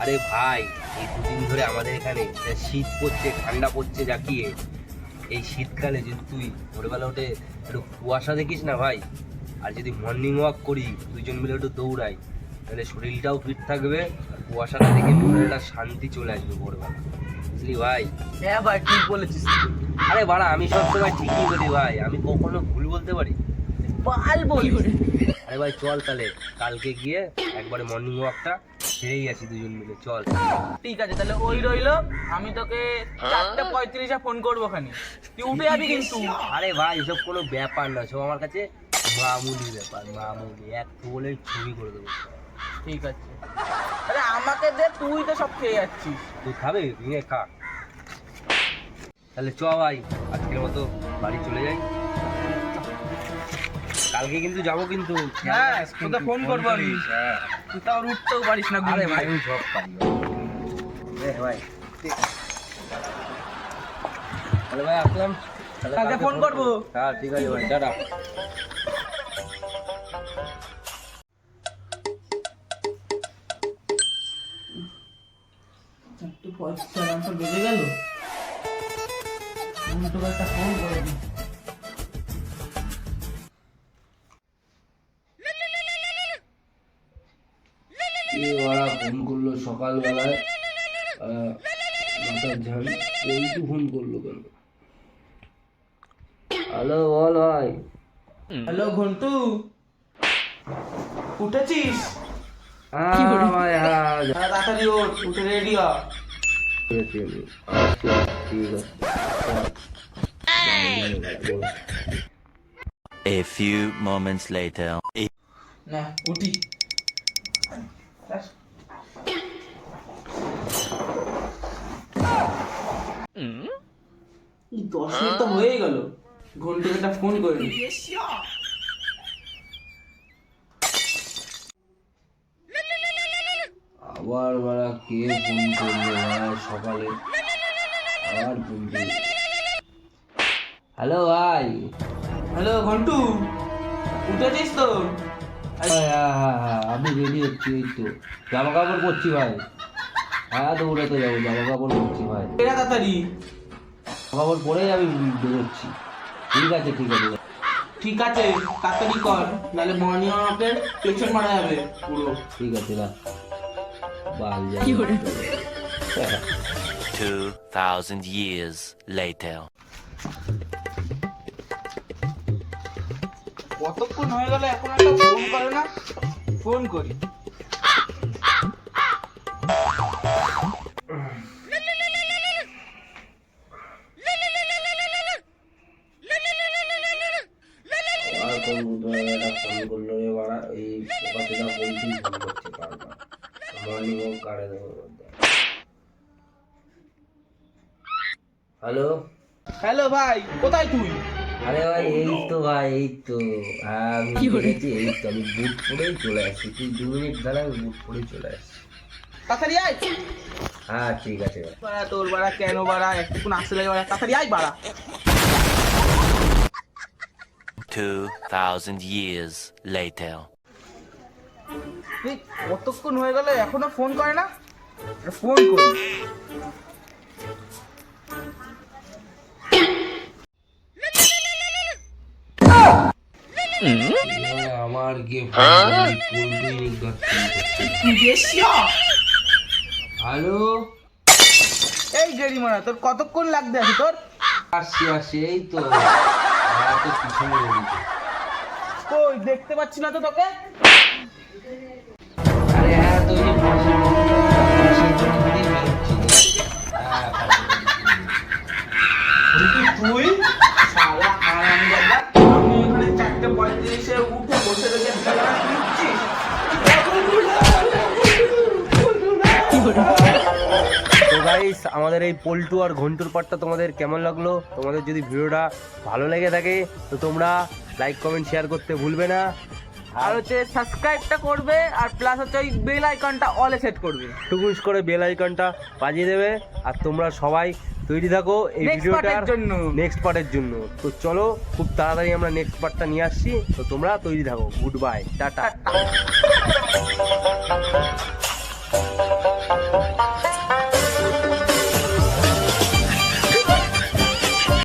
আরে ভাই, এই দুদিন ধরে আমাদের এখানে শীত পড়ছে, ঠান্ডা পড়ছে জাকিয়ে। এই শীতকালে যদি তুই ভোরবেলা উঠে একটু কুয়াশা দেখিস না ভাই, আর যদি মর্নিং ওয়াক করি দুজন মিলে একটু দৌড়াই, তাহলে শরীরটাও ফিট থাকবে, আর কুয়াশাটা দেখে মনে একটা শান্তি চলে আসবে ভোরবেলা, বুঝলি ভাই? হ্যাঁ ভাই, ঠিক বলেছিস। আরে বাড়া, আমি সবসময় ঠিকই বলি ভাই, আমি কখনো ভুল বলতে পারি? বাল বলিস। আরে ভাই চল তাহলে কালকে গিয়ে একবারে মর্নিং ওয়াকটা সেরেই আসি দুজন মিলে, চল। ঠিক আছে, তাহলে ওই রইলো। আমি তোকে 4:35 ফোন করবো খানি, তুই উঠে যাবি কিন্তু। আরে ভাই এসব কোনো ব্যাপার না, সব আমার কাছে মামুলি ব্যাপার, মামুলি। এক বলে ছবি করে দেবো। ঠিক আছে। আরে আমাকে দে, তুই তো সব খেয়ে যাচ্ছিস। তুই খাবে? নিয়ে খা। তাহলে চ ভাই, আজকের মতো বাড়ি চলে যাই। কালকে কিন্তু যাবো কিন্তু। হ্যাঁ, তোকে ফোন করবো আমি। হ্যাঁ। তুই তাও উঠতেও পারিস না। আরে ভাই আমি সব পারি ভাই। তাহলে ভাই আসলাম, তাহলে কালকে ফোন করবো। হ্যাঁ ঠিক আছে ভাই, টাটা। বেজে গেল, তোকে একটা ফোন করে দিই। ফোন করলো সকালবেলায়, মাথার ঝাল পল্টু ফোন করলো কেন? হ্যালো বল ভাই। হ্যালো ঘন্টু, উঠেছিস? হ্যাঁ ভাই, হ্যাঁ তাড়াতাড়ি ওঠ, উঠে রেডি হ। ঠিক আছে। A few moments later. না উঠি। 10 মিনিট তো হয়ে গেল, ঘন্টুকে একটা ফোন করে নি। আবার বাড়া কে ফোন করলো ভাই সকালে? আবার ফোন করলো। হ্যালো ভাই। হ্যালো ঘন্টু, উঠেছিস তো? হ্যাঁ, আমি রেডি হচ্ছি, এই তো জামা কাপড় পরছি ভাই। হ্যাঁ দৌড়াতে যাবো, জামা কাপড় পরছি ভাই। এরা তাড়াতাড়ি। জামা কাপড় পরেই আমি বেরোচ্ছি। ঠিক আছে ঠিক আছে। ঠিক আছে, তাড়াতাড়ি কর, নাহলে মর্নিং ওয়াকের পেছন মারা যাবে পুরো। ঠিক আছে না, বাল যাই। 2000 years later. কতক্ষণ হয়ে গেল এখন একটা ফোন করে না? ফোন করি। আর কোন একটা ফোন করলো রে বাড়া, এই পোকাটা বলতেই ফোন করছে বারবার। মর্নিং ওয়াক কারে দেবো। হ্যালো। হ্যালো ভাই, কোথায় তুই? আরে ভাই এই তো ভাই, এই তো। হ্যাঁ আমি এসেছি, এই তো আমি বুট পরেই চলে আসছি। তুই 2 মিনিট দাঁড়া, আমি বুট পরেই চলে আসছি। তাড়াতাড়ি আয়। হ্যাঁ ঠিক আছে ভাই। বাড়া তোর বাড়া কেন বাড়া, একটুকুন আসতে লাগে বাড়া, তাড়াতাড়ি আয় বাড়া। 2000 years later. তুই কতক্ষণ হয়ে গেল এখনো ফোন করে না? ফোন করি। আমার কে হ্যালো। এই গেড়ি মারা, তোর কতক্ষণ লাগবে আছে তোর? আসছি এই তো। হ্যাঁ তো পিছনে রয়েছে। কই দেখতে পাচ্ছি না তো তোকে। আরে হ্যাঁ তো এই পাশের বাড়িতেই বেরোচ্ছি। হ্যাঁ তুই শালা হারামজাদা, আমি এখানে 4:35 উঠে বসে থেকে বিছানা কিচ্ছিস। তো গাইস, আমাদের এই পল্টু আর ঘন্টুর পার্টটা তোমাদের কেমন লাগলো? তোমাদের যদি ভিডিওটা ভালো লেগে থাকে তো তোমরা লাইক কমেন্ট শেয়ার করতে ভুলবে না। আর হচ্ছে সাবস্ক্রাইবটা করবে, আর প্লাস হচ্ছে ওই বেল আইকনটা অলে সেট করবে। টুকুস করে বেল আইকনটা বাজিয়ে দেবে। আর তোমরা সবাই তৈরি থাকো এই ভিডিওটার জন্য, নেক্সট পার্টের জন্য। তো চলো খুব তাড়াতাড়ি আমরা নেক্সট পার্টটা নিয়ে আসছি, তো তোমরা তৈরি থাকো। Good bye, tata.